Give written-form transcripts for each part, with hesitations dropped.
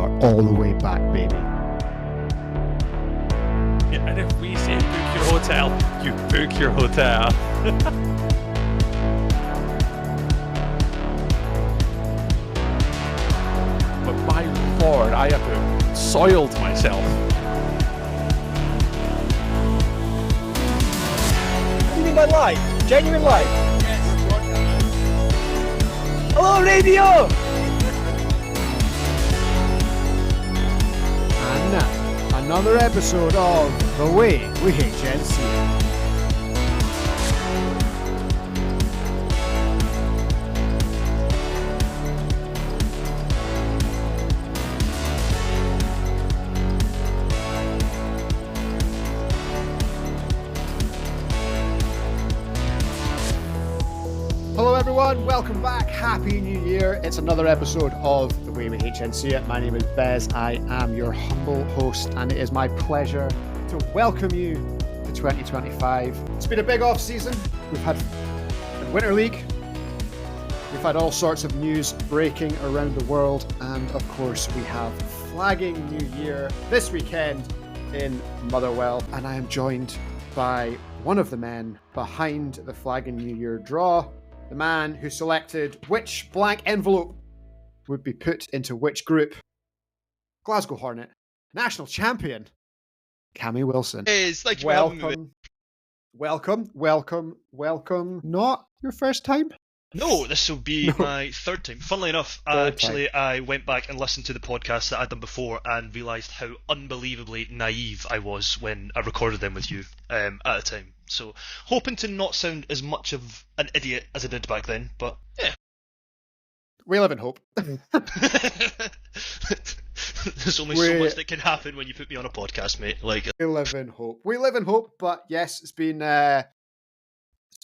are all the way back, baby. Yeah, and if we say book your hotel, you book your hotel. But my lord, I have soiled myself. What do you mean by live? Genuine live? Hello, radio! And now, another episode of The Way We HNC. Hello everyone, welcome back, Happy New Year. It's another episode of The Way We HNC It. My name is Bez, I am your humble host, and it is my pleasure to welcome you to 2025. It's been a big off season. We've had the Winter League, we've had all sorts of news breaking around the world, and of course we have Flagging New Year this weekend in Motherwell, and I am joined by one of the men behind the Flagging New Year draw, the man who selected which blank envelope would be put into which group. Glasgow Hornet, national champion, Cammy Wilson. Thank you for having me. Welcome. Not your first time? No, this will be my third time. Funnily enough, I went back and listened to the podcast that I'd done before and realised how unbelievably naive I was when I recorded them with you at the time. So, hoping to not sound as much of an idiot as I did back then, but yeah. We live in hope. There's only so much that can happen when you put me on a podcast, mate. We live in hope, but yes, it's been a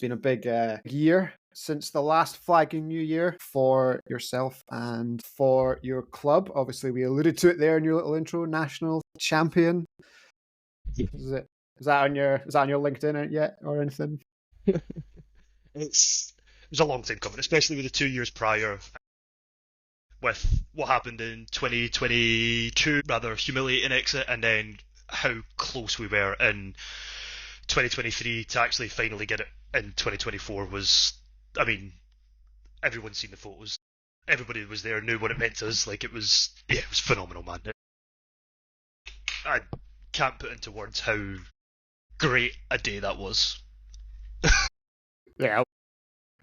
big year since the last Flagging New Year for yourself and for your club. Obviously, we alluded to it there in your little intro, national champion. Is that on your LinkedIn yet or anything? It was a long time coming, especially with the 2 years prior, with what happened in 2022, rather humiliating exit, and then how close we were in 2023 to actually finally get it in 2024 was, I mean, everyone's seen the photos. Everybody that was there knew what it meant to us. It was phenomenal, man. I can't put into words how great a day that was. Yeah,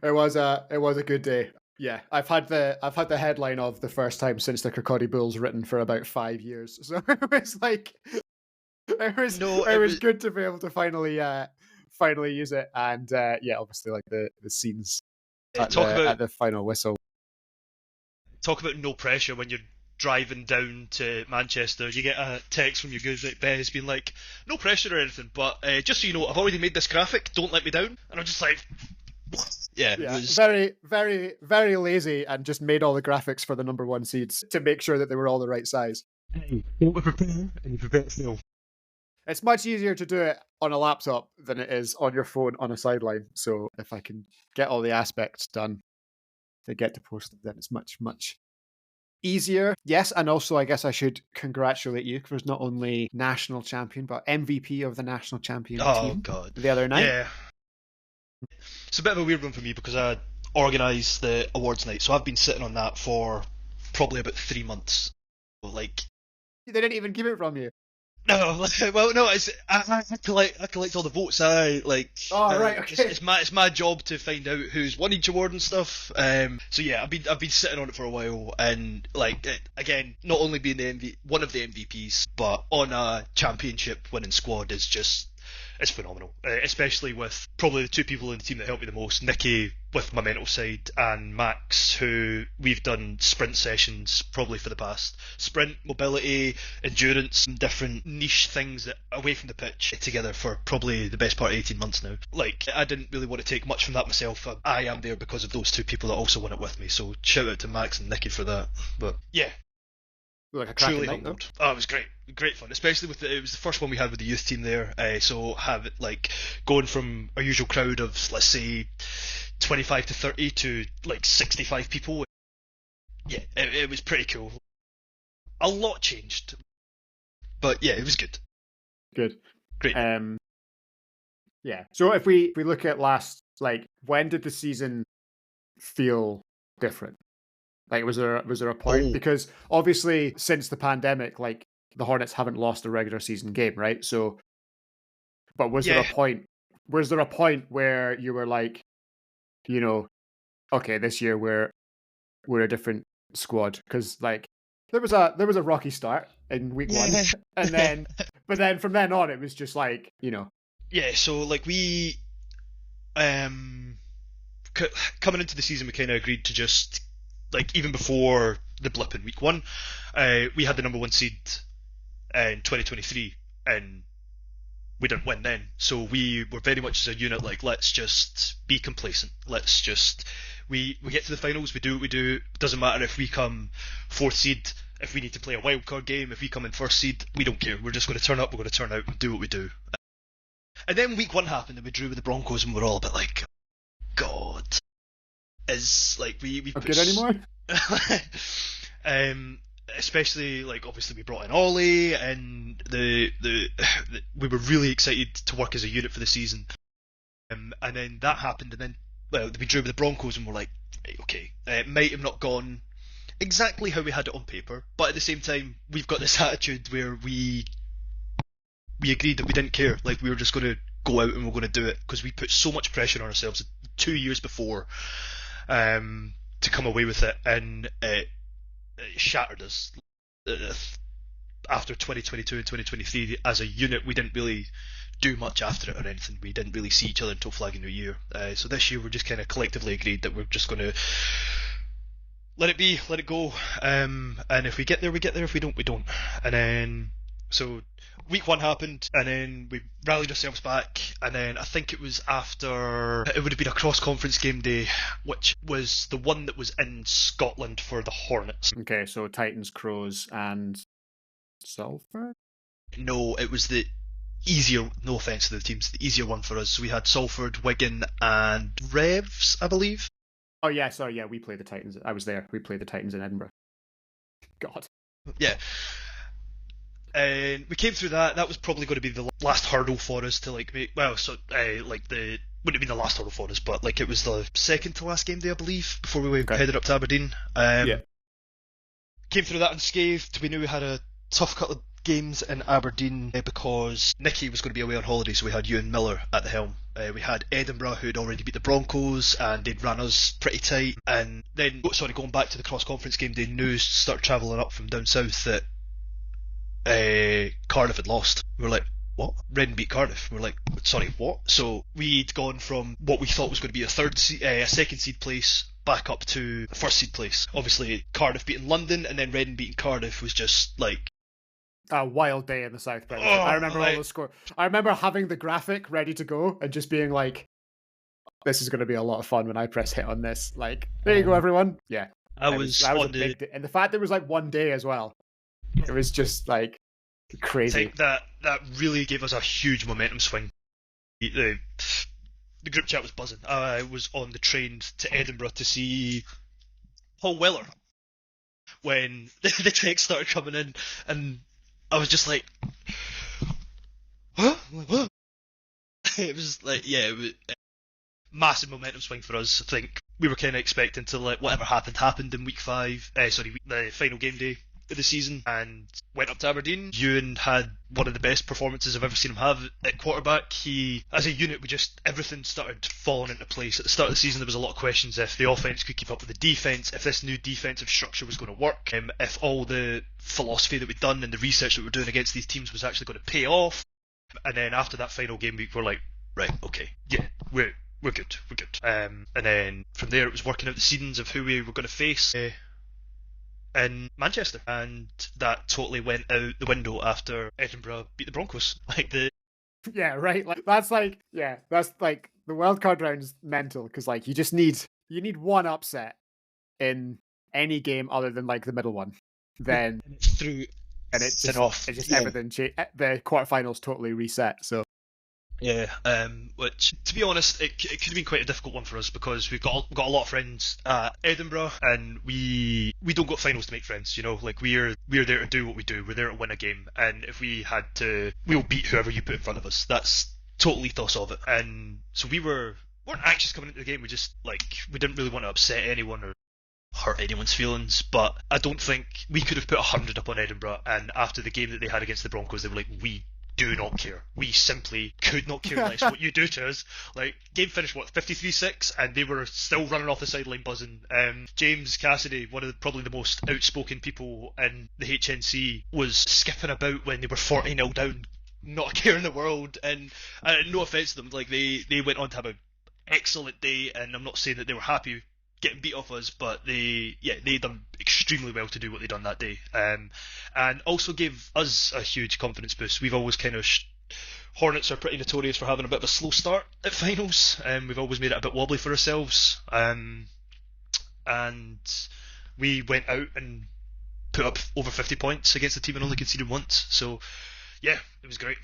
it was a good day. Yeah, I've had the headline of the first time since the Kirkcaldy Bulls written for about 5 years. So it was good to be able to finally use it, and obviously the scenes at the final whistle. Talk about no pressure when you're driving down to Manchester. You get a text from your good mate Bez being like, no pressure or anything, but just so you know, I've already made this graphic, don't let me down. And I'm just like, what? Yeah, it was very, very, very lazy, and just made all the graphics for the number one seeds to make sure that they were all the right size. Hey, you prepare, and you prepare to fail. It's much easier to do it on a laptop than it is on your phone on a sideline. So if I can get all the aspects done to get to post them, then it's much, much easier. Yes, and also I guess I should congratulate you because not only national champion, but MVP of the national champion team the other night. Yeah. It's a bit of a weird one for me because I organised the awards night, so I've been sitting on that for probably about 3 months. They didn't even give it from you. No, well, no. I collect all the votes. Right, okay. It's my job to find out who's won each award and stuff. So yeah, I've been sitting on it for a while, and again, not only being one of the MVPs, but on a championship winning squad is just. It's phenomenal, especially with probably the two people in the team that helped me the most, Nikki with my mental side and Max, who we've done sprint sessions probably for the past sprint, mobility, endurance, and different niche things that away from the pitch together for probably the best part of 18 months now. I didn't really want to take much from that myself. I am there because of those two people that also won it with me, so shout out to Max and Nikki for that. But yeah. Like a truly night, humbled. Oh, it was great fun, especially it was the first one we had with the youth team there. So have it going from our usual crowd of let's say 25 to 30 to 65 people. Yeah, it was pretty cool. a lot changed. But yeah, it was good. Good. Great. Yeah. So if we look at last, like, when did the season feel different? Like, was there a point? Because obviously, since the pandemic, like, the Hornets haven't lost a regular season game, right? So, but was there a point? Was there a point where you were like, you know, okay, this year we're a different squad? Because like there was a rocky start in week one, and then from then on it was just like, you know. Yeah. So like we, coming into the season, we kind of agreed to just like even before the blip in week one, we had the number 1 seed in 2023, and we didn't win then. So we were very much as a unit like, let's just be complacent. Let's just we get to the finals, we do what we do. It doesn't matter if we come 4th seed, if we need to play a wildcard game, if we come in 1st seed, we don't care. We're just going to turn up, we're going to turn out and do what we do. And then week one happened and we drew with the Broncos and we're all a bit like, God, is like we not good anymore. Especially like obviously we brought in Ollie and the we were really excited to work as a unit for the season, and then that happened, and then we drew with the Broncos and we're like, right, okay, it might have not gone exactly how we had it on paper, but at the same time we've got this attitude where we agreed that we didn't care, like we were just going to go out and we're going to do it because we put so much pressure on ourselves 2 years before to come away with it, and it shattered us. After 2022 and 2023 as a unit, we didn't really do much after it or anything. We didn't really see each other until Flag and New Year. So this year we're just kind of collectively agreed that we're just going to let it be, let it go, and if we get there, we get there. If we don't, we don't. And then so week one happened, and then we rallied ourselves back, and then I think it was after, it would have been a cross-conference game day, which was the one that was in Scotland for the Hornets. Okay, so Titans, Crows, and Salford? No, it was the easier, no offence to the teams, the easier one for us. So we had Salford, Wigan, and Revs, I believe. Oh yeah, sorry, yeah, we played the Titans. I was there. We played the Titans in Edinburgh. God. Yeah. And we came through that. That was probably going to be the last hurdle for us to like make. Well, so like the wouldn't have been the last hurdle for us, but like it was the second to last game day, I believe, before we headed up to Aberdeen. Yeah. Came through that unscathed. We knew we had a tough couple of games in Aberdeen because Nicky was going to be away on holiday, so we had Ewan Miller at the helm. We had Edinburgh, who had already beat the Broncos, and they'd ran us pretty tight. And then, going back to the cross-conference game day, news started travelling up from down south that Cardiff had lost. We were like, what? Redden beat Cardiff. We were like, sorry, what? So we'd gone from what we thought was going to be a second seed place back up to a 1st seed place. Obviously, Cardiff beating London and then Redden beating Cardiff was just like a wild day in the South Premiership. I remember all the score. I remember having the graphic ready to go and just being like, this is going to be a lot of fun when I press hit on this. Like, there you go, everyone. Yeah. That was a big day. And the fact there was like one day as well. It was just like crazy. I think that really gave us a huge momentum swing. The group chat was buzzing. I was on the train to Edinburgh to see Paul Weller when the text started coming in, and I was just like, huh? What? It was like, yeah, it was a massive momentum swing for us. I think we were kind of expecting to let whatever happened in week 5. The final game day of the season, and went up to Aberdeen. Ewan had one of the best performances I've ever seen him have at quarterback. As a unit, everything started falling into place. At the start of the season, there was a lot of questions if the offense could keep up with the defense, if this new defensive structure was going to work, if all the philosophy that we'd done and the research that we were doing against these teams was actually going to pay off. And then after that final game week, we're like, right, okay, yeah, we're good. And then from there, it was working out the seedings of who we were going to face in Manchester, and that totally went out the window after Edinburgh beat the Broncos. Yeah, right. That's like the wildcard round's mental, because like you need one upset in any game other than like the middle one, then it's through, and it's just off. It's just everything. The quarterfinals totally reset. So Yeah, which, to be honest, it could have been quite a difficult one for us because we've got a lot of friends at Edinburgh, and we don't go to finals to make friends. You know, like we're there to do what we do. We're there to win a game, and if we had to, we'll beat whoever you put in front of us. That's total ethos of it. And so weren't anxious coming into the game. We just we didn't really want to upset anyone or hurt anyone's feelings, but I don't think we could have put 100 up on Edinburgh, and after the game that they had against the Broncos, they were like, we do not care. We simply could not care less what you do to us. Like, game finished, 53-6, and they were still running off the sideline buzzing. James Cassidy, one of probably the most outspoken people in the HNC, was skipping about when they were 40-0 down, not a care in the world, and no offence to them, like, they went on to have an excellent day, and I'm not saying that they were happy getting beat off us, but they done extremely well to do what they done that day, and also gave us a huge confidence boost. We've always kind of Hornets are pretty notorious for having a bit of a slow start at finals, and we've always made it a bit wobbly for ourselves, and we went out and put up over 50 points against the team and only conceded once. So yeah, it was great.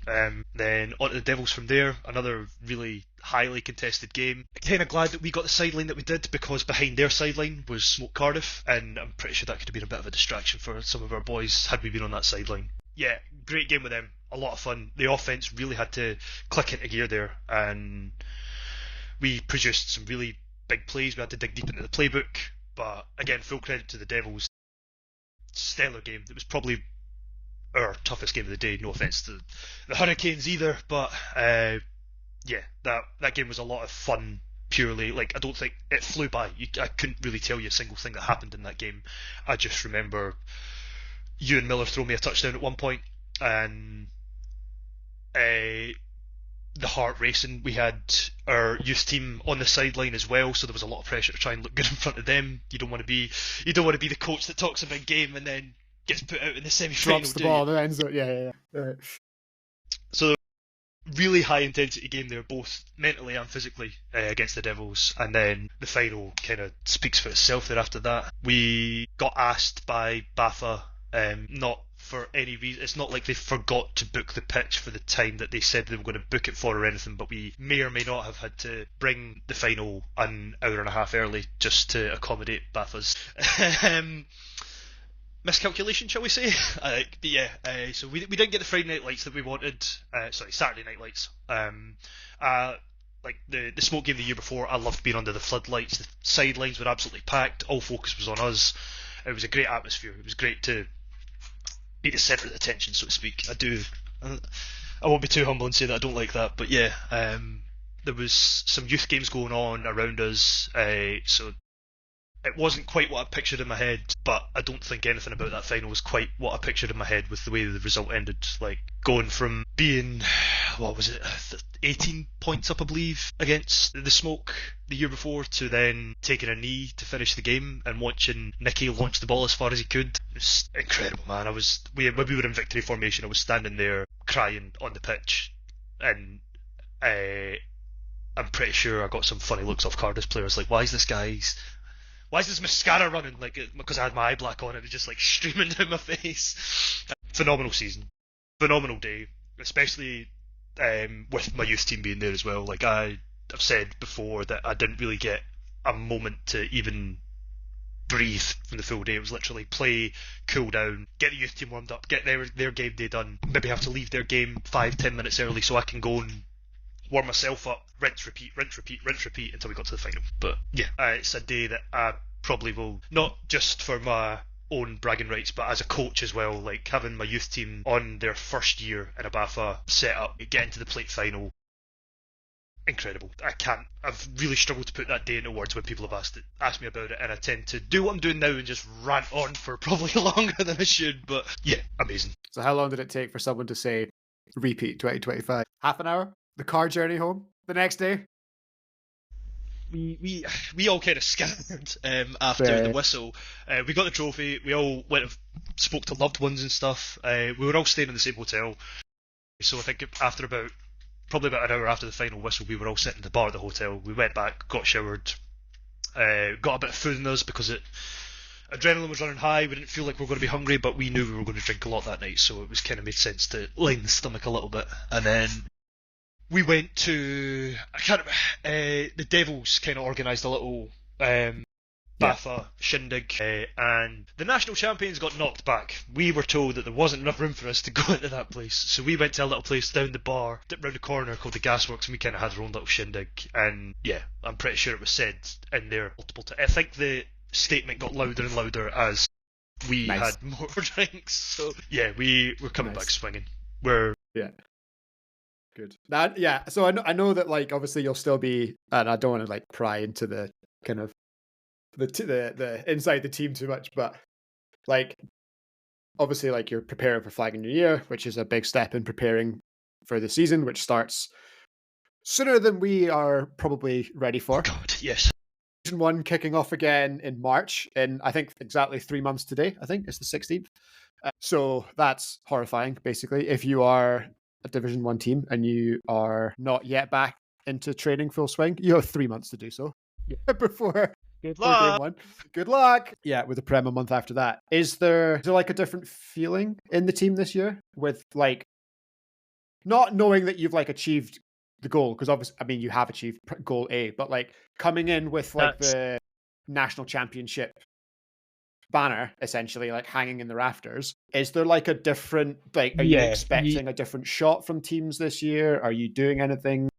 Then on to the Devils from there, another really highly contested game. Kind of glad that we got the sideline that we did, because behind their sideline was Smoke Cardiff, and I'm pretty sure that could have been a bit of a distraction for some of our boys had we been on that sideline. Yeah, great game with them, a lot of fun. The offense really had to click into gear there, and we produced some really big plays. We had to dig deep into the playbook, but again, full credit to the Devils. Stellar game. It was probably our toughest game of the day, no offence to the Hurricanes either, but yeah, that game was a lot of fun. Purely, I don't think it flew by. I couldn't really tell you a single thing that happened in that game. I just remember Ewan Miller throwing me a touchdown at one point, and the heart racing. We had our youth team on the sideline as well, so there was a lot of pressure to try and look good in front of them. You don't want to be the coach that talks a big game and then gets put out in the semi-final. Drops the ball, the end zone. Yeah. Right. So really high intensity game there, both mentally and physically, against the Devils, and then the final kind of speaks for itself there after that. We got asked by BAFA, not for any reason, it's not like they forgot to book the pitch for the time that they said they were going to book it for or anything, but we may or may not have had to bring the final an hour and a half early just to accommodate BAFA's miscalculation, shall we say? But yeah, so we didn't get the Friday night lights that we wanted. Saturday night lights. Like the smoke game the year before, I loved being under the floodlights. The sidelines were absolutely packed. All focus was on us. It was a great atmosphere. It was great to be the centre of attention, so to speak. I won't be too humble and say that I don't like that, but yeah, there was some youth games going on around us, so it wasn't quite what I pictured in my head, but I don't think anything about that final was quite what I pictured in my head with the way the result ended. Like, going from being, 18 points up, I believe, against the Smoke the year before, to then taking a knee to finish the game and watching Nicky launch the ball as far as he could. It was incredible, man. When we were in victory formation, I was standing there crying on the pitch, and I'm pretty sure I got some funny looks off Cardiff players, like, why is this mascara running? Like, because I had my eye black on, it was just like streaming down my face. Phenomenal season, phenomenal day, especially with my youth team being there as well. Like, I've said before that I didn't really get a moment to even breathe from the full day. It was literally play, cool down, get the youth team warmed up, get their game day done, maybe have to leave their game 5-10 minutes early so I can go and warm myself up, rinse, repeat until we got to the final. But yeah, it's a day that I probably will, not just for my own bragging rights, but as a coach as well, like having my youth team on their first year in a BAFA setup, getting to the plate final, incredible. I've really struggled to put that day into words when people have asked me about it, and I tend to do what I'm doing now and just rant on for probably longer than I should, but yeah, amazing. So how long did it take for someone to say, repeat 2025? Half an hour? The car journey home the next day? We all kind of scattered after the whistle. We got the trophy. We all went and spoke to loved ones and stuff. We were all staying in the same hotel. So I think after probably about an hour after the final whistle, we were all sitting in the bar at the hotel. We went back, got showered, got a bit of food in us because adrenaline was running high. We didn't feel like we were going to be hungry, but we knew we were going to drink a lot that night, so it was kind of made sense to line the stomach a little bit. And then we went to, I can't remember, the Devils kind of organised a little Bafa shindig, and the national champions got knocked back. We were told that there wasn't enough room for us to go into that place, so we went to a little place down the bar, round the corner, called the Gasworks, and we kind of had our own little shindig. And yeah, I'm pretty sure it was said in there multiple times. I think the statement got louder and louder as we had more drinks. So yeah, we're coming back swinging. We're good. So I know that, like, obviously you'll still be, and I don't want to like pry into the kind of the inside the team too much, but like obviously like you're preparing for Flag and New Year, which is a big step in preparing for the season, which starts sooner than we are probably ready for. God, yes. Division 1 kicking off again in March, in I think exactly 3 months today. I think it's the 16th. So that's horrifying, basically. If you are a Division 1 team and you are not yet back into training full swing, you have 3 months to do so before Good luck. Game 1. Good luck. Yeah, with the Prem a month after that. Is there like a different feeling in the team this year with like not knowing that you've like achieved the goal? Because obviously, I mean, you have achieved goal A, but like coming in with like the national championship banner essentially like hanging in the rafters, is there like a different, like, are you expecting a different shot from teams this year? Are you doing anything?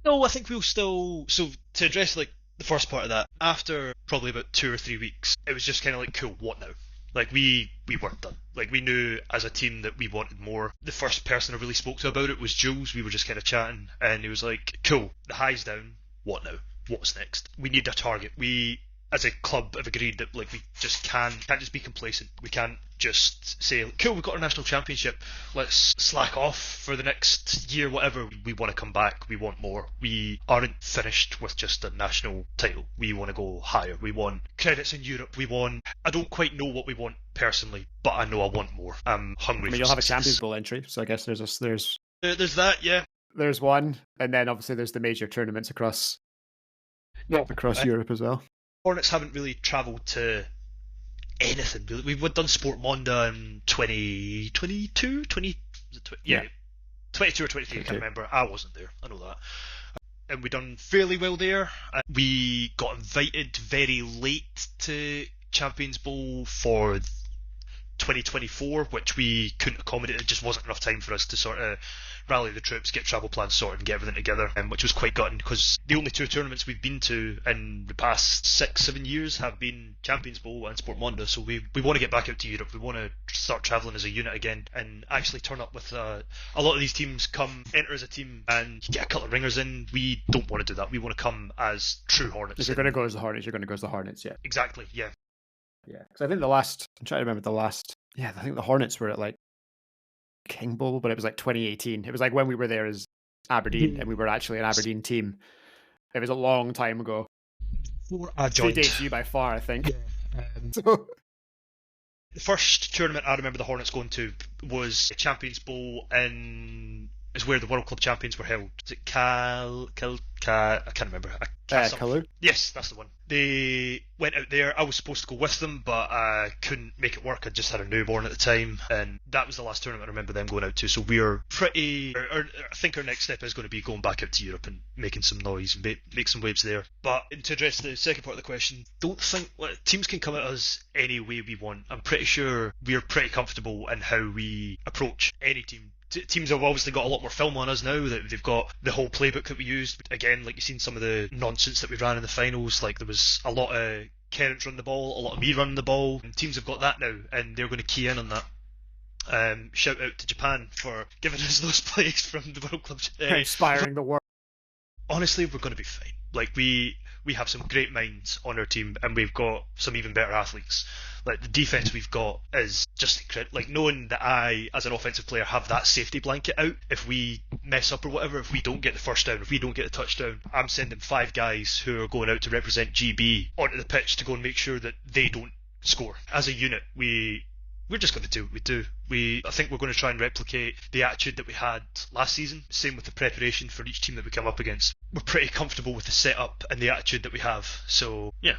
No, I think we'll still, so to address like the first part of that, after probably about 2 or 3 weeks, it was just kind of like, cool, what now? Like we weren't done. Like we knew as a team that we wanted more. The first person I really spoke to about it was Jules. We were just kind of chatting, and he was like, cool, the high's down, what now? What's next? We need a target. We as a club have agreed that like we just can't just be complacent. We can't just say, cool, we've got our national championship, let's slack off for the next year, whatever. We want to come back, we want more. We aren't finished with just a national title. We want to go higher. We want credits in Europe. I don't quite know what we want personally, but I know I want more. I'm hungry. I mean, you'll have a Champions Bowl entry, so I guess there's that, yeah. There's one, and then obviously there's the major tournaments across Europe as well. Hornets haven't really travelled to anything. We've done Sport Monda in 2022, 22 or 23, I can't remember. I wasn't there, I know that. And we done fairly well there. We got invited very late to Champions Bowl for 2024, which we couldn't accommodate. It just wasn't enough time for us to sort of rally the troops, get travel plans sorted and get everything together, which was quite gutting because the only 2 tournaments we've been to in the past 6-7 years have been Champions Bowl and Sport Monda. So we want to get back out to Europe. We want to start travelling as a unit again and actually turn up with a lot of these teams come enter as a team and get a couple of ringers in. We don't want to do that. We want to come as true Hornets. If you're going to go as the Hornets, you're going to go as the Hornets, yeah. Exactly, yeah. Yeah, because I think I'm trying to remember I think the Hornets were at like King Bowl, but it was like 2018. It was like when we were there as Aberdeen, and we were actually an Aberdeen team. It was a long time ago. Predates you by far, I think. Yeah. So the first tournament I remember the Hornets going to was a Champions Bowl is where the World Club Champions were held. Is it I can't remember. Kalu? Yes, that's the one. They went out there. I was supposed to go with them, but I couldn't make it work. I just had a newborn at the time, and that was the last tournament I remember them going out to. So we're I think our next step is going to be going back out to Europe and making some noise and make some waves there. But to address the second part of the question, don't think teams can come at us any way we want. I'm pretty sure we're pretty comfortable in how we approach any team. Teams have obviously got a lot more film on us now. That they've got the whole playbook that we used. Again, like you've seen some of the nonsense that we ran in the finals. Like there was a lot of Kerrance running the ball, a lot of me running the ball. And teams have got that now, and they're going to key in on that. Shout out to Japan for giving us those plays from the World Club. Inspiring the world. Honestly, we're going to be fine. Like we have some great minds on our team, and we've got some even better athletes. Like the defense we've got is just incredible. Like knowing that I, as an offensive player, have that safety blanket out. If we mess up or whatever, if we don't get the first down, if we don't get the touchdown, I'm sending 5 guys who are going out to represent GB onto the pitch to go and make sure that they don't score. As a unit, we're just going to do what we do. I think we're going to try and replicate the attitude that we had last season. Same with the preparation for each team that we come up against. We're pretty comfortable with the setup and the attitude that we have. So yeah,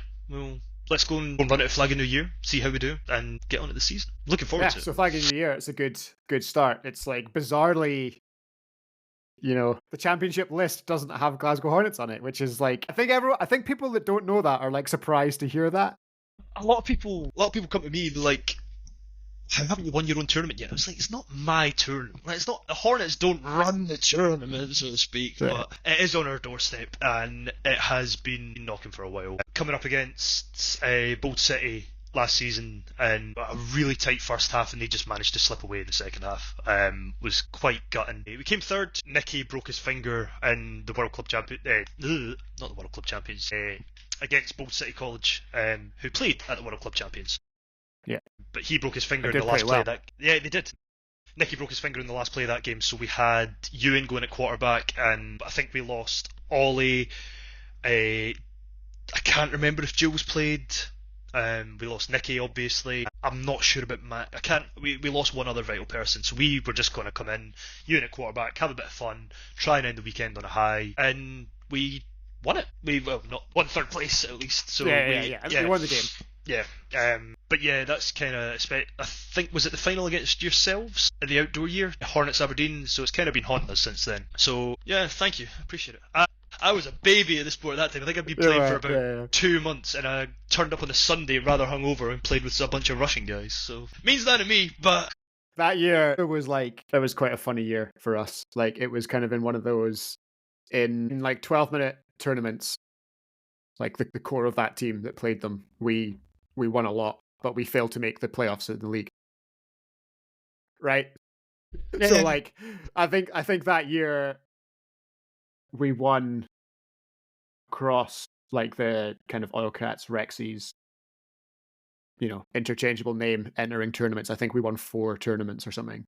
let's go and run it at Flag and New Year, see how we do, and get on to the season. Looking forward to it. So Flag and New Year, it's a good start. It's like bizarrely the championship list doesn't have Glasgow Hornets on it, which is like, I think people that don't know that are like surprised to hear that. A lot of people come to me and be like, how haven't you won your own tournament yet? I was like, it's not my tournament. It's not, the Hornets don't run the tournament, so to speak, but it is on our doorstep, and it has been knocking for a while. Coming up against Bold City last season, and a really tight first half, and they just managed to slip away in the second half. Was quite gutting. We came third. Nicky broke his finger in the World Club Champion, not the World Club Champions, against Bold City College, who played at the World Club Champions. Yeah. But he broke his finger in the last play of that. Yeah, they did. Nicky broke his finger in the last play of that game, so we had Ewan going at quarterback, and I think we lost Ollie. I can't remember if Jules played. We lost Nicky, obviously. I'm not sure about Matt. We lost one other vital person, so we were just going to come in, Ewan at quarterback, have a bit of fun, try and end the weekend on a high, and we won it. We not won third place at least. So we won the game. Yeah, but yeah, that's kind of. I think, was it the final against yourselves in the outdoor year, Hornets Aberdeen? So it's kind of been haunting us since then. So yeah, thank you, appreciate it. I was a baby at the sport at that time. I think I'd been playing for about 2 months, and I turned up on a Sunday rather hungover and played with a bunch of Russian guys. So means that to me, but. That year, it was quite a funny year for us. Like, it was kind of in one of those, in like 12-minute tournaments, like the core of that team that played them, we won a lot, but we failed to make the playoffs of the league. Right? Yeah. So like, I think that year we won across like the kind of Oil Cats, Rexies, interchangeable name entering tournaments. I think we won 4 tournaments or something,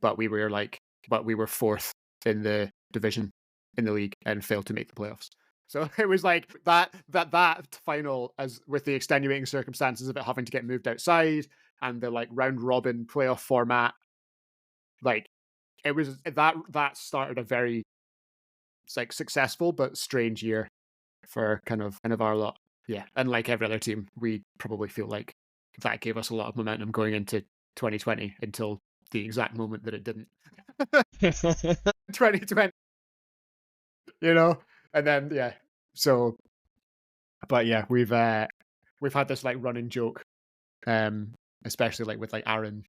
but we were fourth in the division in the league and failed to make the playoffs. So it was like that final, as with the extenuating circumstances of it having to get moved outside and the like round robin playoff format, like it was that started a very like successful but strange year for kind of our lot. Yeah, and like every other team, we probably feel like that gave us a lot of momentum going into 2020 until the exact moment that it didn't. 2020, and then but yeah, we've had this like running joke, especially like with like Aaron.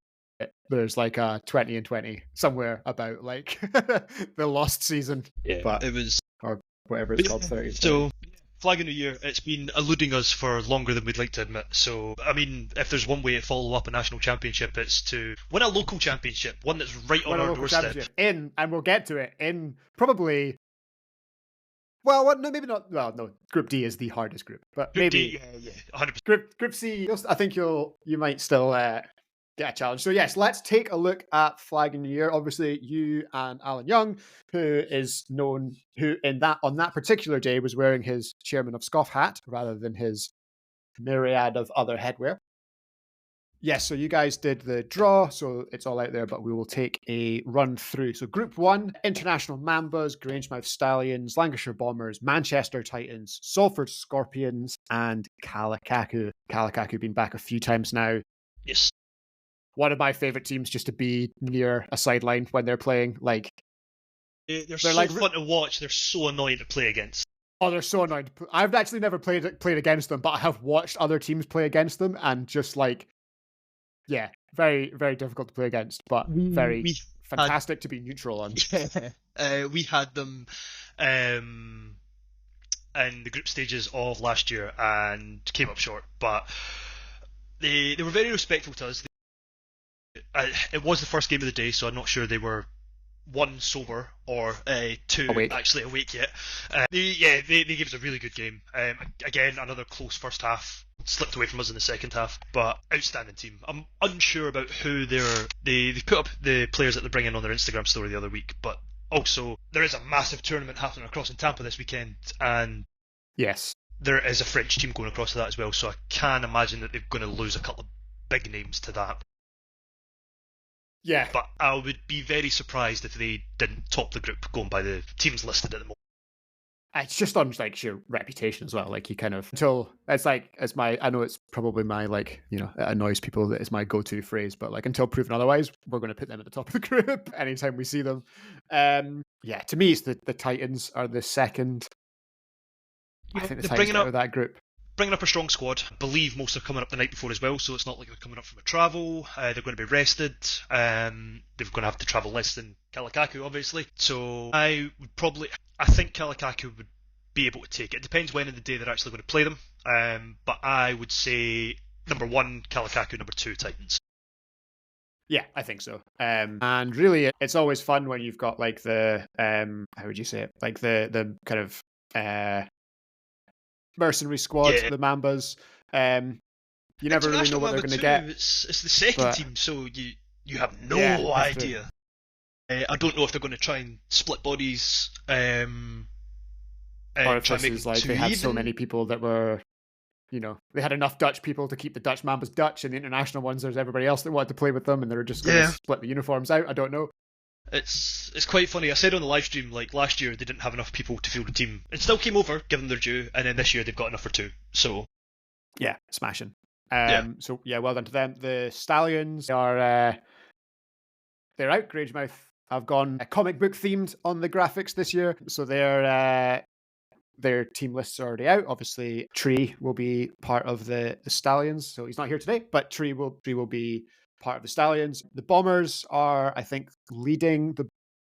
There's like a 20 and 20 somewhere about like the lost season. Yeah, but it was, or whatever it's called. 30. So Flag of New Year, it's been eluding us for longer than we'd like to admit. So I mean, if there's one way to follow up a national championship, it's to win a local championship, one that's right on our doorstep. And we'll get to it in probably. Well, no, maybe not. Well, no, Group D is the hardest group, but Group maybe D, yeah, 100%. Group C. I think you might still get a challenge. So yes, let's take a look at Flag in the Year. Obviously, you and Alan Young, who is known, on that particular day was wearing his Chairman of Scoff hat rather than his myriad of other headwear. Yes, so you guys did the draw, so it's all out there, but we will take a run through. So Group 1, International Mambas, Grangemouth Stallions, Lancashire Bombers, Manchester Titans, Salford Scorpions, and Kalakaku. Kalakaku been back a few times now. Yes. One of my favourite teams just to be near a sideline when they're playing. Like, they're so like, fun to watch, they're so annoying to play against. Oh, they're so annoying. I've actually never played against them, but I have watched other teams play against them, and just like, yeah, very, very difficult to play against, but very fantastic to be neutral on. We had them in the group stages of last year and came up short, but they were very respectful to us. It was the first game of the day, so I'm not sure they were 1 sober or 2 actually awake yet. They gave us a really good game. Again, another close first half. Slipped away from us in the second half, but outstanding team. I'm unsure about who they put up the players that they're bringing on their Instagram story the other week, but also there is a massive tournament happening across in Tampa this weekend, and yes, there is a French team going across to that as well, so I can imagine that they're going to lose a couple of big names to that. Yeah. But I would be very surprised if they didn't top the group going by the teams listed at the moment. It's just on like sheer reputation as well. Like he kind of until it's my I know it's probably my like it annoys people that it's my go-to phrase, but like until proven otherwise, we're going to put them at the top of the group anytime we see them. Yeah, to me, it's the Titans are the second. I think the Titans out of that group. Bringing up a strong squad. I believe most are coming up the night before as well, so it's not like they're coming up from a travel. They're going to be rested. They're going to have to travel less than Kalakaku, obviously. So I think Kalakaku would be able to take it. It depends when in the day they're actually going to play them. But I would say number 1, Kalakaku, number 2, Titans. Yeah, I think so. And really, it's always fun when you've got like the how would you say it? Like the kind of mercenary squad, the Mambas. You never really know what they're going to get. It's the second team, so you have no idea. I don't know if they're going to try and split bodies. Or if this is like they had so many people that were, they had enough Dutch people to keep the Dutch Mambas Dutch, and the international ones, there's everybody else that wanted to play with them, and they were just going to split the uniforms out. I don't know. It's quite funny. I said on the live stream, like last year, they didn't have enough people to field a team. It still came over, given their due, and then this year they've got enough for 2. So yeah, smashing. So yeah, well done to them. The Stallions are they're out. Grangemouth have gone comic book themed on the graphics this year, so their team lists are already out. Obviously, Tree will be part of the Stallions, so he's not here today, but Tree will be part of the Stallions. The Bombers are, I think, leading the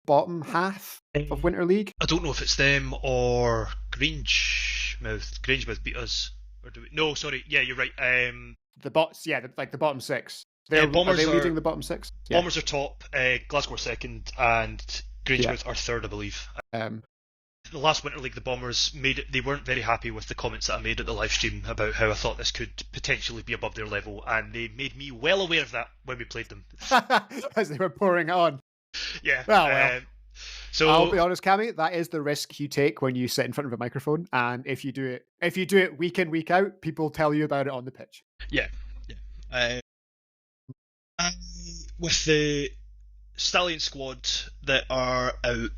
bottom half of Winter League. I don't know if it's them or Grangemouth. Grangemouth beat us. Or do we? No, sorry. Yeah, you're right. The bottom 6. Bombers are they leading the bottom 6? Yeah. Bombers are top. Glasgow are second, and Grangemouth are third, I believe. The last Winter League, the Bombers they weren't very happy with the comments that I made at the live stream about how I thought this could potentially be above their level, and they made me well aware of that when we played them. As they were pouring on. Yeah. Well. So I'll be honest, Cammy, that is the risk you take when you sit in front of a microphone, and if you do it week in, week out, people tell you about it on the pitch. Yeah. With the Stallion squad that are out,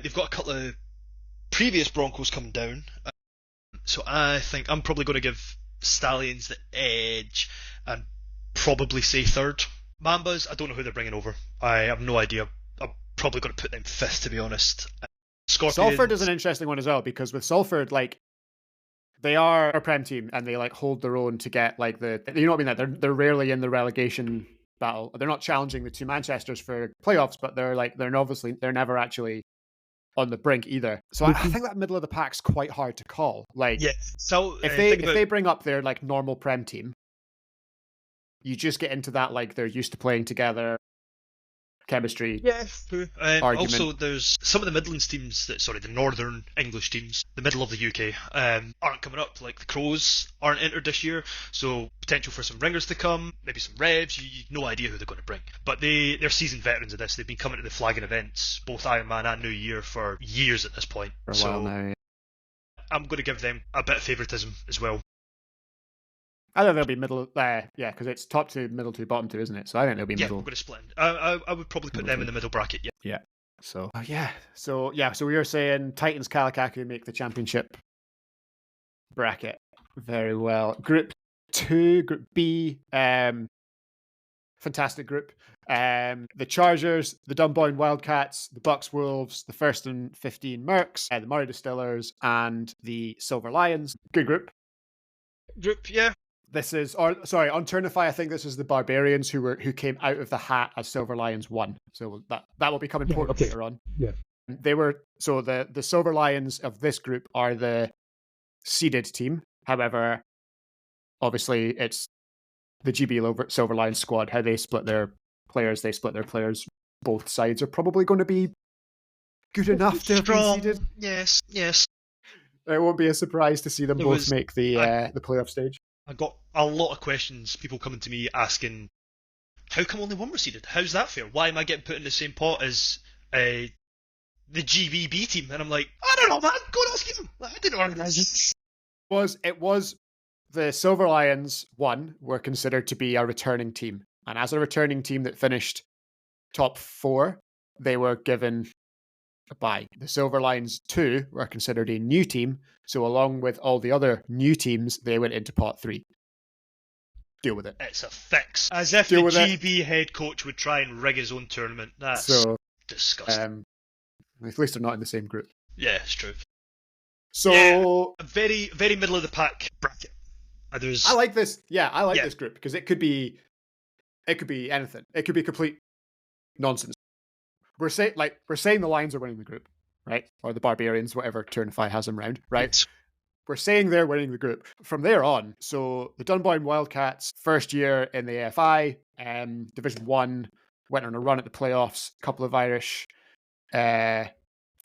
they've got a couple of previous Broncos coming down, so I think I'm probably going to give Stallions the edge and probably say third. Mambas, I don't know who they're bringing over. I have no idea. I'm probably going to put them fifth, to be honest. Salford is an interesting one as well, because with Salford, like, they are a Prem team and they like hold their own to get like they're rarely in the relegation battle. They're not challenging the two Manchesters for playoffs, but they're never actually on the brink either. So I think that middle of the pack's quite hard to call. Like, yeah. So if they bring up their like normal Prem team, you just get into that like they're used to playing together. Chemistry. Yeah, true. Also, there's some of the Midlands teams the Northern English teams, the middle of the UK, aren't coming up. Like the Crows aren't entered this year, so potential for some ringers to come, maybe some Revs. You no idea who they're going to bring, but they're seasoned veterans of this. They've been coming to the flagging events, both Ironman and New Year, for years at this point. For a while now. I'm going to give them a bit of favouritism as well. I think they'll be middle, because it's top 2, middle 2, bottom 2, isn't it? So I think they'll be middle. Yeah, we're going to split. I would probably put them in the middle bracket. Yeah. So So we were saying Titans, Kalakaku make the championship bracket very well. Group 2, Group B, fantastic group. The Chargers, the Dunboyne Wildcats, the Bucks Wolves, the First and 15 Mercs, the Murray Distillers, and the Silver Lions. Good group. Yeah. This is, on Turnify, I think this is the Barbarians who came out of the hat as Silver Lions 1. So that will become important later on. Yeah. They were, so the Silver Lions of this group are the seeded team. However, obviously it's the GB Silver Lions squad, how they split their players. Both sides are probably going to be good enough to have been seeded. Yes. It won't be a surprise to see them both make the playoff stage. I got a lot of questions, people coming to me asking, how come only one were seeded? How's that fair? Why am I getting put in the same pot as the GBB team? And I'm like, I don't know, man. Go and ask him. I didn't organise this. It was the Silver Lions 1 were considered to be a returning team. And as a returning team that finished top 4, they were given by. The Silver Lions 2 were considered a new team, so along with all the other new teams, they went into pot 3. Deal with it. It's a fix. As if the GB head coach would try and rig his own tournament. That's disgusting. At least they're not in the same group. Yeah, it's true. So a very, very middle of the pack bracket. I like this. Yeah, I like this group because it could be anything. It could be complete nonsense. We're saying the Lions are winning the group, right? Or the Barbarians, whatever Turnify has them round, right? We're saying they're winning the group. From there on, so the Dunboyne Wildcats, first year in the AFI, Division 1, went on a run at the playoffs. A couple of Irish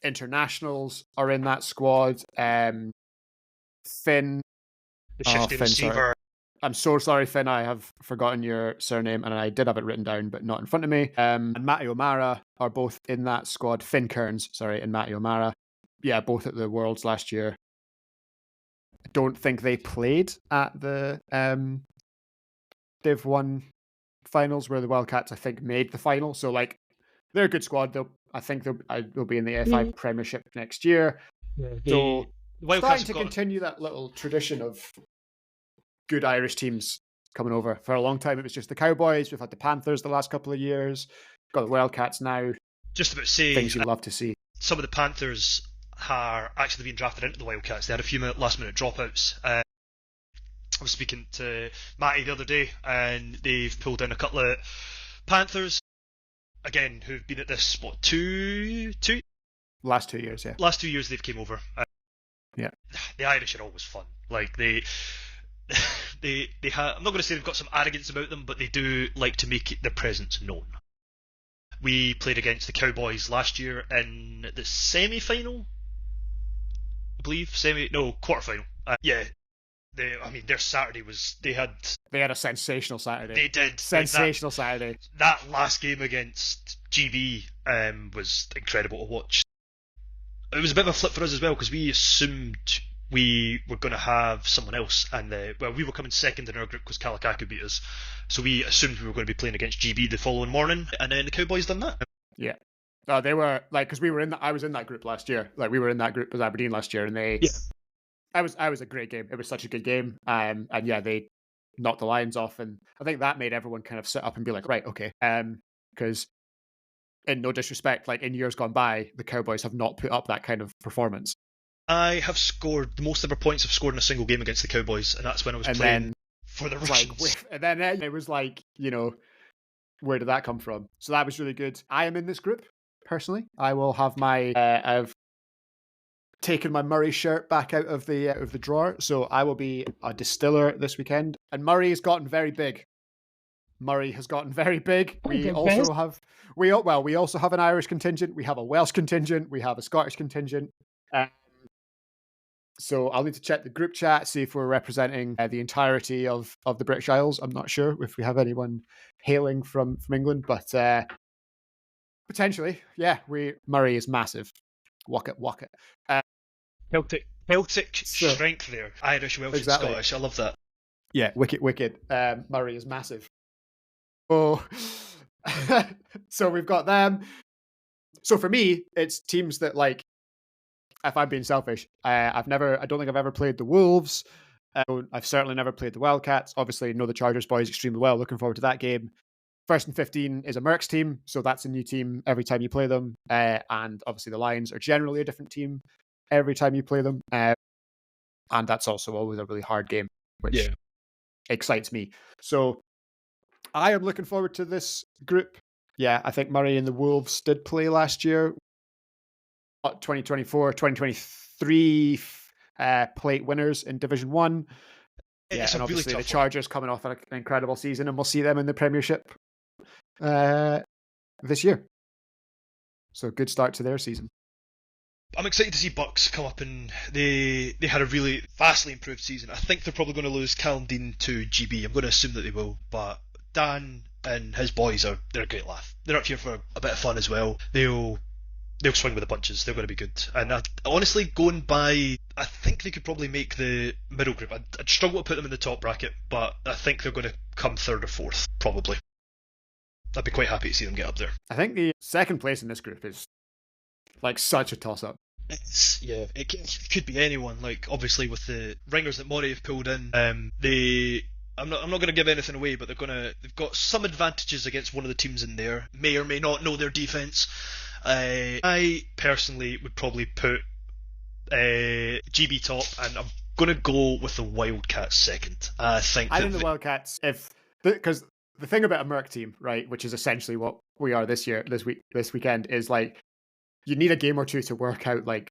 internationals are in that squad. Finn. The shifty receiver. Sorry. I'm so sorry, Finn. I have forgotten your surname, and I did have it written down, but not in front of me. And Matty O'Mara are both in that squad. Finn Kearns, and Matty O'Mara. Yeah, both at the Worlds last year. I don't think they played at the Div 1 finals where the Wildcats, I think, made the final. So, they're a good squad. They'll be in the AFI Premiership next year. Yeah, so, starting to continue that little tradition of good Irish teams coming over. For a long time, it was just the Cowboys. We've had the Panthers the last couple of years. Got the Wildcats now. Just about to say, things you'd love to see. Some of the Panthers are actually being drafted into the Wildcats. They had a few last-minute dropouts. I was speaking to Matty the other day, and they've pulled in a couple of Panthers, again, who've been at this, two? Last 2 years, yeah. Last 2 years they've came over. Yeah. The Irish are always fun. They have, I'm not going to say they've got some arrogance about them, but they do like to make their presence known. We played against the Cowboys last year in the semi-final, I believe. Quarter-final. Their Saturday was... They had a sensational Saturday. They did. Sensational Saturday. That last game against GB was incredible to watch. It was a bit of a flip for us as well, because we assumed we were going to have someone else, and we were coming second in our group because Kalakaku beat us, so we assumed we were going to be playing against GB the following morning, and then the Cowboys done that. Yeah, they were because we were I was in that group last year. We were in that group with Aberdeen last year, and they. Yeah. I was a great game. It was such a good game, and they knocked the Lions off, and I think that made everyone kind of sit up and be like, right, okay, because. In no disrespect, in years gone by, the Cowboys have not put up that kind of performance. I have scored the most ever points I've scored in a single game against the Cowboys, and that's when I was playing for the Russians. And then it was where did that come from? So that was really good. I am in this group, personally. I will have I've taken my Murray shirt back out of the drawer, so I will be a distiller this weekend. And Murray has gotten very big. We also have an Irish contingent. We have a Welsh contingent. We have a Scottish contingent. So I'll need to check the group chat, see if we're representing the entirety of the British Isles. I'm not sure if we have anyone hailing from England, but potentially, yeah. Murray is massive. Walk it. Celtic strength there. Irish, Welsh, exactly. And Scottish. I love that. Yeah, wicked. Murray is massive. Oh, so we've got them. So for me, it's teams that if I'm being selfish, I don't think I've ever played the Wolves. I've certainly never played the Wildcats. Obviously, know the Chargers boys extremely well. Looking forward to that game. 1st and 15 is a Mercs team, so that's a new team every time you play them. And obviously, the Lions are generally a different team every time you play them. And that's also always a really hard game, which excites me. So I am looking forward to this group. Yeah, I think Murray and the Wolves did play last year. 2024, 2023 plate winners in Division 1. Yeah, and obviously the Chargers coming off an incredible season, and we'll see them in the Premiership this year. So good start to their season. I'm excited to see Bucks come up, and they had a really vastly improved season. I think they're probably going to lose Callum Dean to GB. I'm going to assume that they will, but Dan and his boys they're a great laugh. They're up here for a bit of fun as well. They'll swing with the punches. They're going to be good. And honestly, going by, I think they could probably make the middle group. I'd struggle to put them in the top bracket, but I think they're going to come 3rd or 4th, probably. I'd be quite happy to see them get up there. I think the second place in this group is Like such a toss-up. It could be anyone. Like obviously with the ringers that Mori have pulled in, I'm not going to give anything away, but they've got some advantages against one of the teams in there. May or may not know their defense. I personally would probably put GB top, and I'm going to go with the Wildcats second. I think the Wildcats, because the thing about a Merc team, right, which is essentially what we are this weekend, is like you need a game or two to work out, like,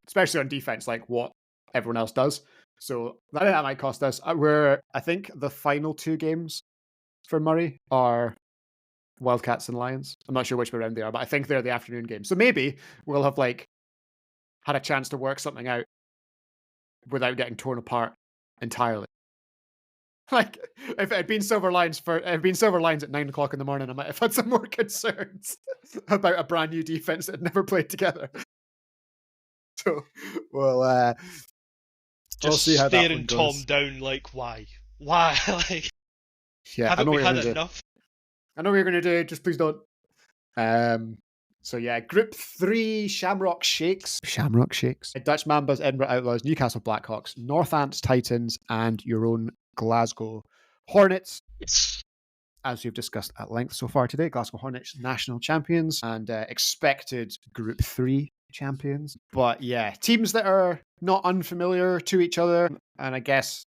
especially on defense, like what everyone else does. So I think that might cost us. I think the final two games for Murray are Wildcats and Lions. I'm not sure which way around they are, but I think they're the afternoon games. So maybe we'll have like had a chance to work something out without getting torn apart entirely. Like if it had been Silver Lions at 9:00 in the morning, I might have had some more concerns about a brand new defense that had never played together. So we'll see how that one staring Tom goes. down like why like haven't we had enough? I know what you're going to do. Just please don't. So yeah, Group 3, Shamrock Shakes, Dutch Mambas, Edinburgh Outlaws, Newcastle Blackhawks, North Ants Titans, and your own Glasgow Hornets. Yes. As we've discussed at length so far today, Glasgow Hornets national champions and expected Group 3 champions. But yeah, teams that are not unfamiliar to each other, and I guess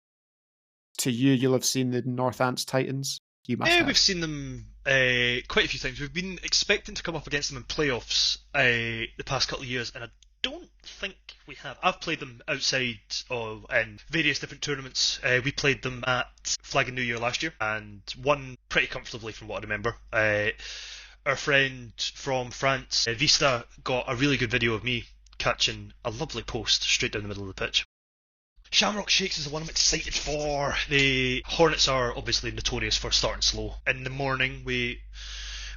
to you'll have seen the North Ants Titans. We've seen them quite a few times. We've been expecting to come up against them in playoffs the past couple of years, and I don't think we have. I've played them outside of in various different tournaments. We played them at Flag and New Year last year and won pretty comfortably from what I remember. Our friend from France, Vista, got a really good video of me catching a lovely post straight down the middle of the pitch. Shamrock Shakes is the one I'm excited for. The Hornets are obviously notorious for starting slow. In the morning, we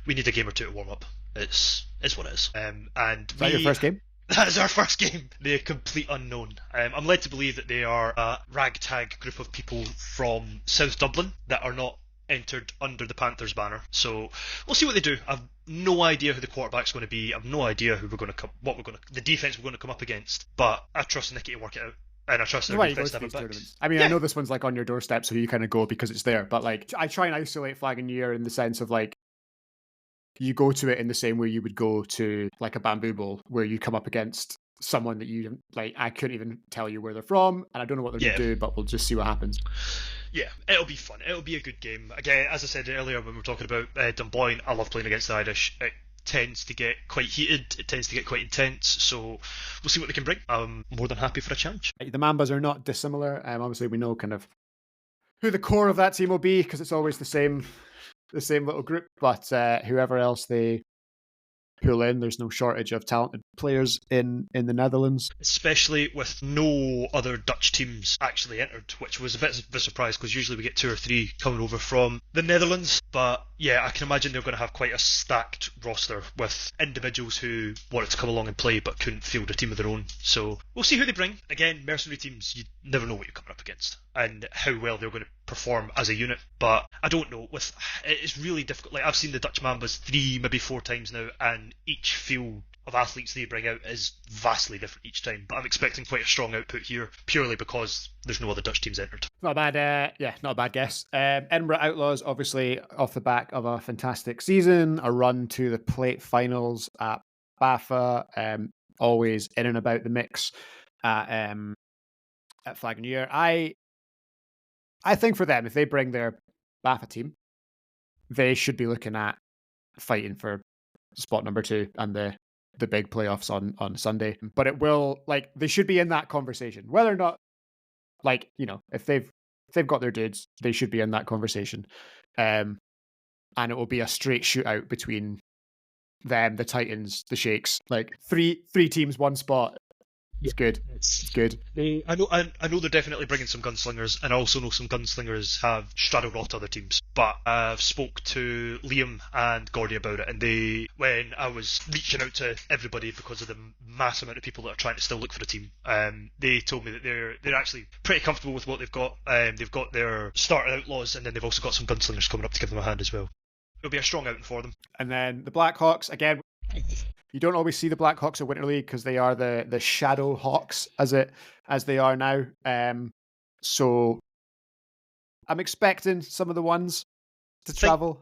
need a game or two to warm up. It's what it is. Is that your first game? That is our first game. The complete unknown. I'm led to believe that they are a ragtag group of people from South Dublin that are not entered under the Panthers banner. So we'll see what they do. I've no idea who the quarterback's going to be. I've no idea the defense we're going to come up against. But I trust Nicky to work it out. And I trust their defense to have a backs. I mean, I know this one's like on your doorstep, so you kind of go because it's there. But like, I try and isolate Flag and New Year in the sense of like, you go to it in the same way you would go to like a Bamboo Bowl, where you come up against someone that you like. I couldn't even tell you where they're from, and I don't know what they're going to do, but we'll just see what happens. Yeah, it'll be fun. It'll be a good game. Again, as I said earlier when we were talking about Dunboyne, I love playing against the Irish. It tends to get quite heated. It tends to get quite intense. So we'll see what they can bring. I'm more than happy for a challenge. The Mambas are not dissimilar. Obviously, we know kind of who the core of that team will be because it's always the same little group. But whoever else they pull in, there's no shortage of talented players in the Netherlands. Especially with no other Dutch teams actually entered, which was a bit of a surprise because usually we get 2 or 3 coming over from the Netherlands. But yeah, I can imagine they're going to have quite a stacked roster with individuals who wanted to come along and play but couldn't field a team of their own. So we'll see who they bring. Again, mercenary teams, you never know what you're coming up against and how well they're going to perform as a unit. But I don't know. It's really difficult. Like I've seen the Dutch Mambas 3, maybe 4 times now, and each field of athletes they bring out is vastly different each time. But I'm expecting quite a strong output here purely because there's no other Dutch teams entered. Not a bad guess. Edinburgh Outlaws, obviously off the back of a fantastic season, a run to the plate finals at BAFA, always in and about the mix at Flag and New Year. I think for them, if they bring their BAFA team, they should be looking at fighting for spot number 2 and the big playoffs on Sunday. But it will, like, they should be in that conversation. Whether or not, like, you know, if they've got their dudes, they should be in that conversation. And it will be a straight shootout between them, the Titans, the Shakes. Like three teams, one spot. It's good. It's good. I know they're definitely bringing some gunslingers, and I also know some gunslingers have straddled off to other teams. But I've spoke to Liam and Gordy about it, and when I was reaching out to everybody because of the mass amount of people that are trying to still look for a team, they told me that they're actually pretty comfortable with what they've got. They've got their starter outlaws, and then they've also got some gunslingers coming up to give them a hand as well. It'll be a strong outing for them. And then the Blackhawks, again, You don't always see the Black Hawks at Winter League because they are the Shadow Hawks as they are now. So I'm expecting some of the ones to travel.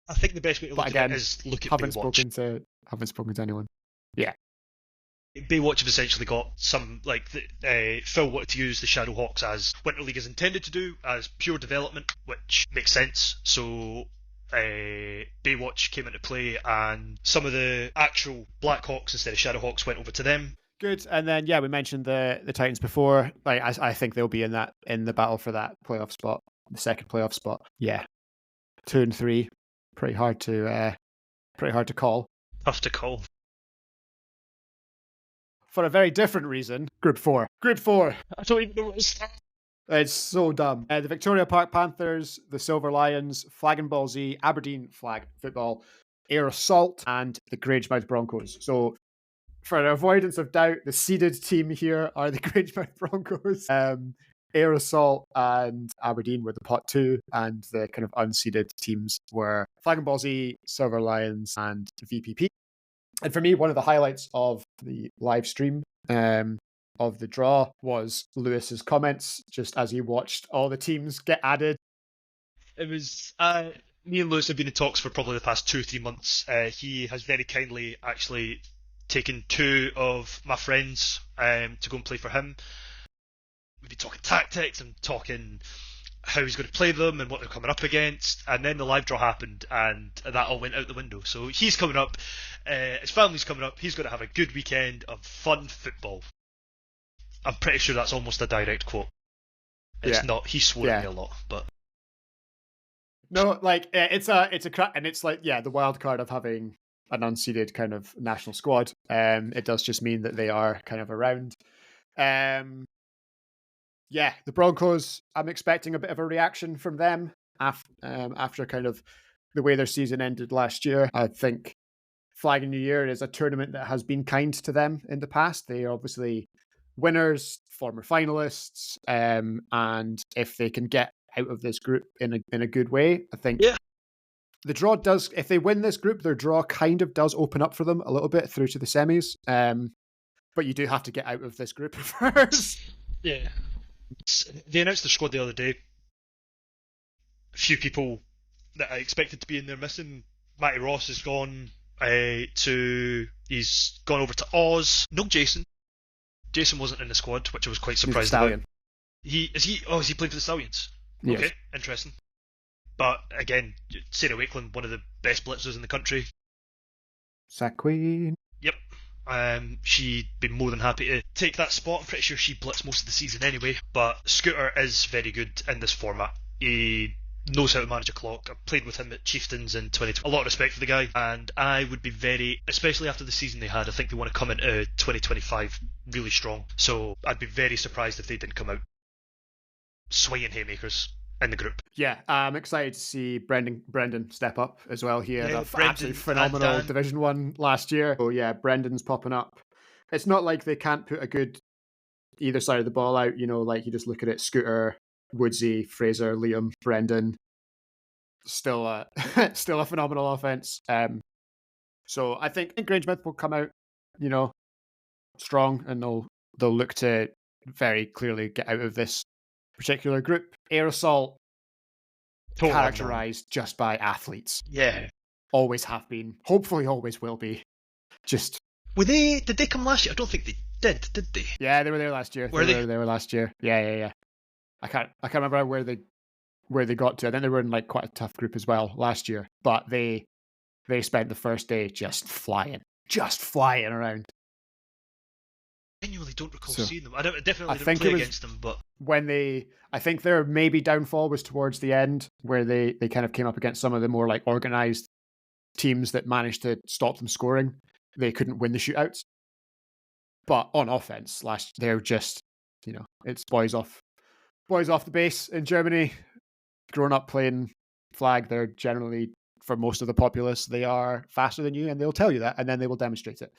I think the best way to look at it is look at Baywatch. Haven't spoken to anyone. Yeah. Baywatch have essentially got some, Phil wanted to use the Shadow Hawks as Winter League is intended to do, as pure development, which makes sense. So Baywatch came into play, and some of the actual Black Hawks instead of Shadow Hawks went over to them. Good. And then we mentioned the Titans before. Like I think they'll be in the battle for that playoff spot, the second playoff spot. Yeah, 2 and 3, pretty hard to call. Tough to call. For a very different reason, Group 4. I don't even know what it's. It's so dumb. The Victoria Park Panthers, the Silver Lions, Flag and Ball Z, Aberdeen Flag Football, Air Assault, and the Grangemouth Broncos. So, for avoidance of doubt, the seeded team here are the Grangemouth Broncos. Air Assault and Aberdeen were the pot 2, and the kind of unseeded teams were Flag and Ball Z, Silver Lions, and VPP. And for me, one of the highlights of the live stream of the draw was Lewis's comments just as he watched all the teams get added. It was me and Lewis have been in talks for probably the past 2-3 months. He has very kindly actually taken 2 of my friends to go and play for him. We've been talking tactics and talking how he's going to play them and what they're coming up against, and then the live draw happened and that all went out the window. So he's coming up, his family's coming up, he's going to have a good weekend of fun football. I'm pretty sure that's almost a direct quote. It's not. He swore at me a lot, but no, it's a crack, and it's the wild card of having an unseeded kind of national squad. It does just mean that they are kind of around. The Broncos, I'm expecting a bit of a reaction from them after kind of the way their season ended last year. I think Flag and New Year is a tournament that has been kind to them in the past. They are obviously winners, former finalists, and if they can get out of this group in a good way, I think the draw does. If they win this group, their draw kind of does open up for them a little bit through to the semis. But you do have to get out of this group first. Yeah, they announced the squad the other day. A few people that I expected to be in there missing. Matty Ross has gone he's gone over to Oz. No Jason. Jason wasn't in the squad, which I was quite surprised about. Is he playing for the Stallions? Yes. Okay, interesting. But again, Sarah Wakeland, one of the best blitzers in the country. Sack Queen. Yep. She'd been more than happy to take that spot. I'm pretty sure she blitzed most of the season anyway. But Scooter is very good in this format. He knows how to manage a clock. I played with him at Chieftains in 2020. A lot of respect for the guy, and I would be very, especially after the season they had, I think they want to come into 2025 really strong. So I'd be very surprised if they didn't come out swinging haymakers in the group. Yeah, I'm excited to see Brendan step up as well. He had absolutely phenomenal Division 1 last year. So yeah, Brendan's popping up. It's not like they can't put a good either side of the ball out, you just look at it, Scooter, Woodsy, Fraser, Liam, Brendan, still a phenomenal offense. So I think Grangemouth will come out, strong, and they'll look to very clearly get out of this particular group. Air Assault, characterized just by athletes. Yeah, always have been. Hopefully, always will be. Just did they come last year? I don't think they did they? Yeah, they were there last year. They were last year. Yeah. I can't remember where they got to. I think they were in quite a tough group as well last year. But they spent the first day just flying around. I genuinely don't recall seeing them. I definitely didn't play against them, but I think their maybe downfall was towards the end, where they kind of came up against some of the more organized teams that managed to stop them scoring. They couldn't win the shootouts. But on offense, they're just, it's boys off the base in Germany. Growing up playing flag, they're generally, for most of the populace, they are faster than you, and they'll tell you that, and then they will demonstrate it.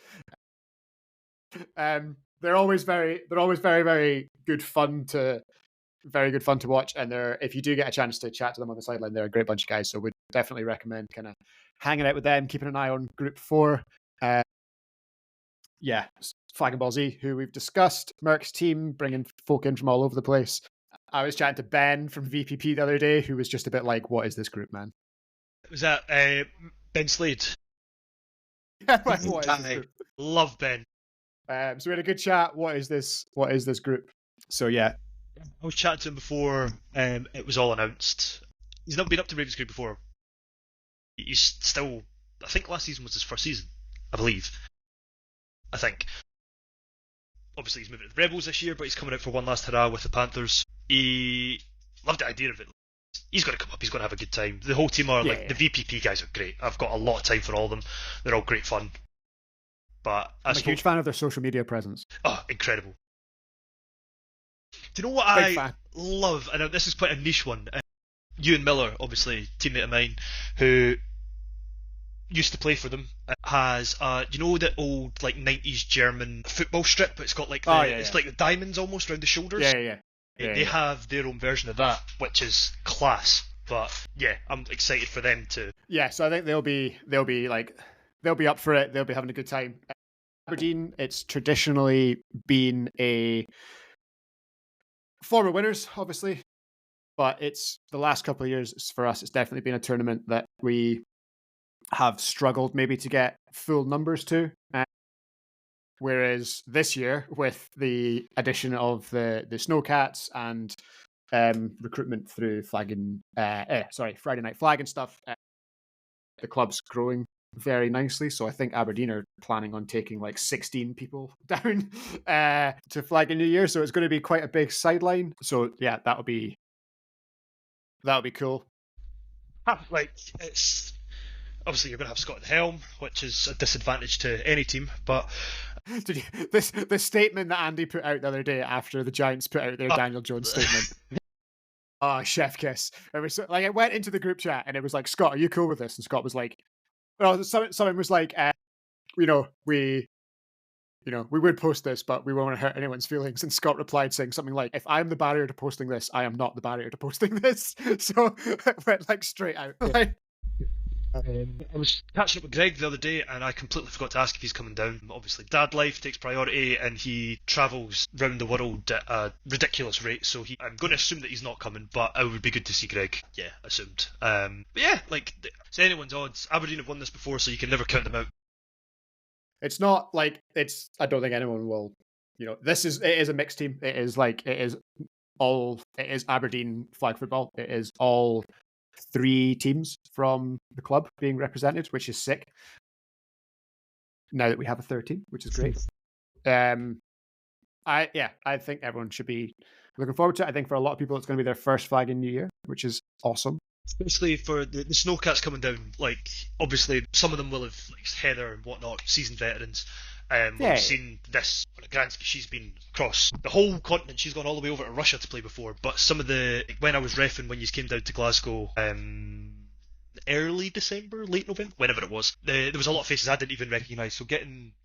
They're always very, very good fun to watch. And if you do get a chance to chat to them on the sideline, they're a great bunch of guys. So we'd definitely recommend kind of hanging out with them, keeping an eye on Group 4. yeah, Flag and Ball Z, who we've discussed. Merck's team, bringing folk in from all over the place. I was chatting to Ben from VPP the other day, who was just a bit like, what is this group, man? Was that Ben Slade? Yeah, what is this group? Love Ben. So we had a good chat. What is this group? So yeah. I was chatting to him before it was all announced. He's not been up to Ravens Group before. He's still, I think last season was his first season, I believe. I think. Obviously he's moving to the Rebels this year, but he's coming out for one last hurrah with the Panthers. He loved the idea of it. He's going to come up, he's going to have a good time. The whole team are, the VPP guys are great. I've got a lot of time for all of them. They're all great fun. But I'm a huge fan of their social media presence. Oh, incredible. Do you know what I love? And this is quite a niche one. Ewan Miller, obviously, teammate of mine, who used to play for them, has you know the old 90s German football strip? It's got like the diamonds almost around the shoulders. They have their own version of that, which is class. But yeah, I'm excited for them to. Yeah, so I think they'll be up for it. They'll be having a good time. Aberdeen, it's traditionally been a former winners, obviously, but it's the last couple of years for us. It's definitely been a tournament that we have struggled maybe to get full numbers to. Whereas this year, with the addition of the Snowcats and recruitment through Friday Night Flag and stuff, the club's growing very nicely. So I think Aberdeen are planning on taking 16 people down to Flag in New Year. So it's going to be quite a big sideline. So yeah, that'll be cool. It's obviously you're going to have Scott at the helm, which is a disadvantage to any team. But did you the statement that Andy put out the other day after the Giants put out their Daniel Jones statement? Oh, chef kiss. It was it went into the group chat and it was like, Scott, are you cool with this? And Scott was like, well, someone was like, we would post this, but we won't want to hurt anyone's feelings. And Scott replied saying something like, if I'm the barrier to posting this, I am not the barrier to posting this. So it went straight out. I was catching up with Greg the other day and I completely forgot to ask if he's coming down. Obviously, dad life takes priority and he travels round the world at a ridiculous rate, so I'm going to assume that he's not coming, but it would be good to see Greg. Yeah, assumed. But yeah, it's anyone's odds. Aberdeen have won this before, so you can never count them out. It's not I don't think anyone will, it is a mixed team. It is Aberdeen flag football. It is all 3 teams from the club being represented, which is sick. Now that we have a 3rd team, which is great. I think everyone should be looking forward to it. I think for a lot of people, it's going to be their first Flag in New Year, which is awesome. Especially for the Snowcats coming down. Obviously, some of them will have Heather and whatnot, seasoned veterans. We've seen this. She's been across the whole continent. She's gone all the way over to Russia to play before. But some of when I was reffing when you came down to Glasgow, early December, late November, whenever it was, there was a lot of faces I didn't even recognise. So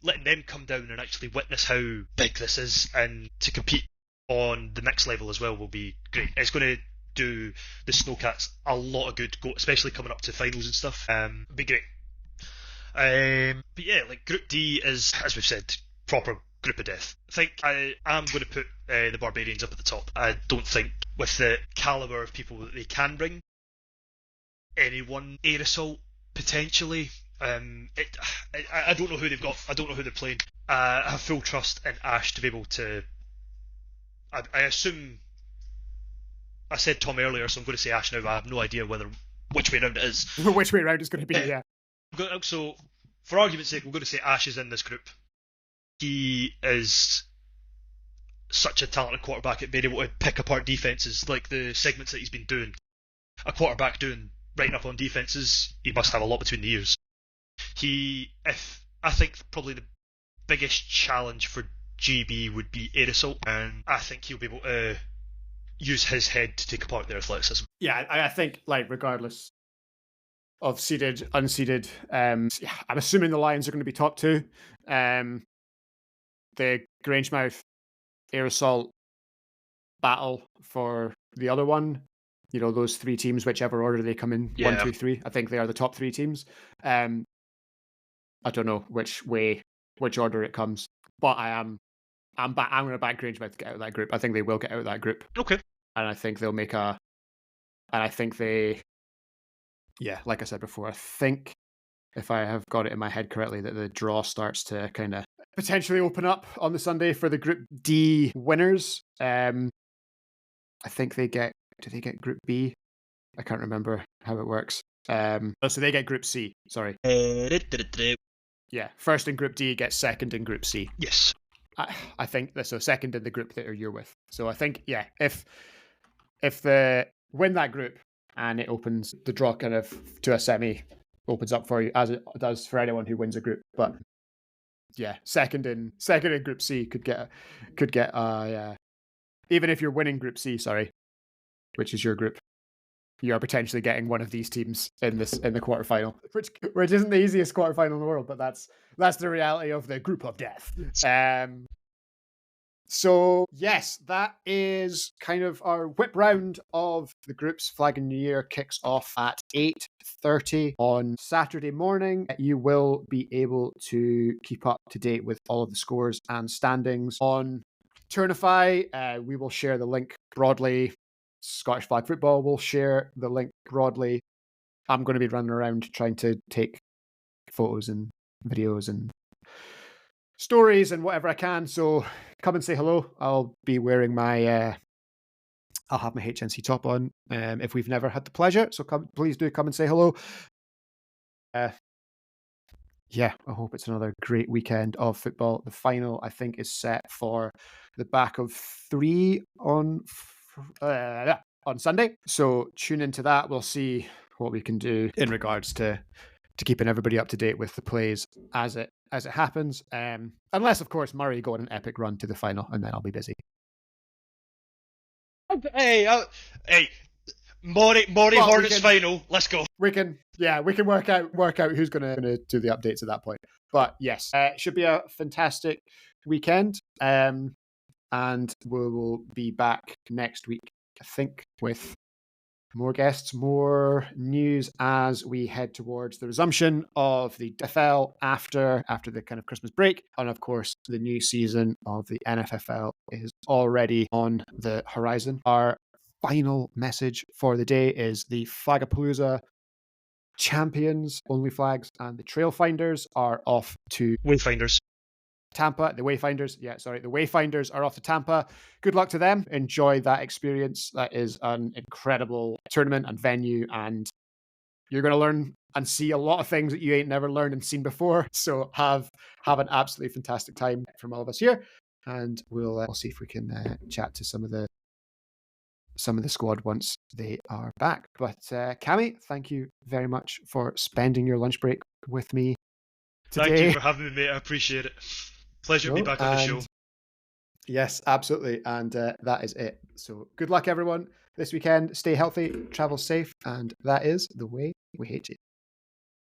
letting them come down and actually witness how big this is and to compete on the next level as well will be great. It's going to do the Snowcats a lot of good, especially coming up to finals and stuff. It'll be great. But yeah, Group D is, as we've said, proper group of death. I think I am going to put the Barbarians up at the top. I don't think, with the calibre of people that they can bring, anyone air assault potentially. I don't know who they've got. I don't know who they're playing. I have full trust in Ash to be able to. I assume. I said Tom earlier, so I'm going to say Ash now. I have no idea which way round it is. Which way round is going to be? Yeah. So, for argument's sake, we're going to say Ash is in this group. He is such a talented quarterback at being able to pick apart defences, like the segments that he's been doing. A quarterback writing up on defences, he must have a lot between the ears. I think probably the biggest challenge for GB would be air assault, and I think he'll be able to use his head to take apart their athleticism. Yeah, I think regardless of seeded, unseeded, I'm assuming the Lions are going to be top 2. The Grangemouth air assault battle for the other one, those 3 teams, whichever order they come in, 1, 2, 3. I think they are the top 3 teams. I don't know which way which order it comes. But I'm going to back Grangemouth to get out of that group. I think they will get out of that group. Okay. And I think they'll make yeah, like I said before, I think if I have got it in my head correctly, that the draw starts to kind of potentially open up on the Sunday for the Group D winners. I think do they get Group B? I can't remember how it works. So they get Group C, sorry. Yeah, first in Group D gets second in Group C. Yes. I think so. Second in the group that you're with. So I think, yeah, if they win that group and it opens the draw kind of to a semi, opens up for you as it does for anyone who wins a group. But yeah, second in Group C could get even if you're winning Group C, sorry, which is your group, you are potentially getting one of these teams in the quarterfinal, which isn't the easiest quarterfinal in the world, but that's the reality of the group of death. So yes, that is kind of our whip round of the groups. Flag and New Year kicks off at 8:30 on Saturday morning. You will be able to keep up to date with all of the scores and standings on Turnify. We will share the link broadly. Scottish Flag Football will share the link broadly. I'm going to be running around trying to take photos and videos and stories and whatever I can. So come and say hello. I'll be wearing I'll have my HNC top on if we've never had the pleasure. So please do come and say hello. Yeah, I hope it's another great weekend of football. The final, I think, is set for the back of 3 on Sunday. So tune into that. We'll see what we can do in regards to keeping everybody up to date with the plays as it happens. Unless, of course, Murray go on an epic run to the final, and then I'll be busy. Hey, Mori Hornets final. Let's go. We can work out who's going to do the updates at that point. But yes, it should be a fantastic weekend. And we will be back next week, I think, with more guests, more news as we head towards the resumption of the NFL after the kind of Christmas break. And of course, the new season of the NFFL is already on the horizon. Our final message for the day is the Flagapalooza champions, Only Flags, and the Trailfinders are off to Wayfinders. Tampa. The Wayfinders are off to Tampa. Good luck to them. Enjoy that experience. That is an incredible tournament and venue, and you're going to learn and see a lot of things that you ain't never learned and seen before. So have an absolutely fantastic time from all of us here, and we'll see if we can chat to some of the squad once they are back. But Cammy, thank you very much for spending your lunch break with me today. Thank you for having me, mate. I appreciate it. Pleasure to be back on the show. Yes, absolutely. And that is it. So good luck, everyone, this weekend. Stay healthy, travel safe, and that is the way we hate you.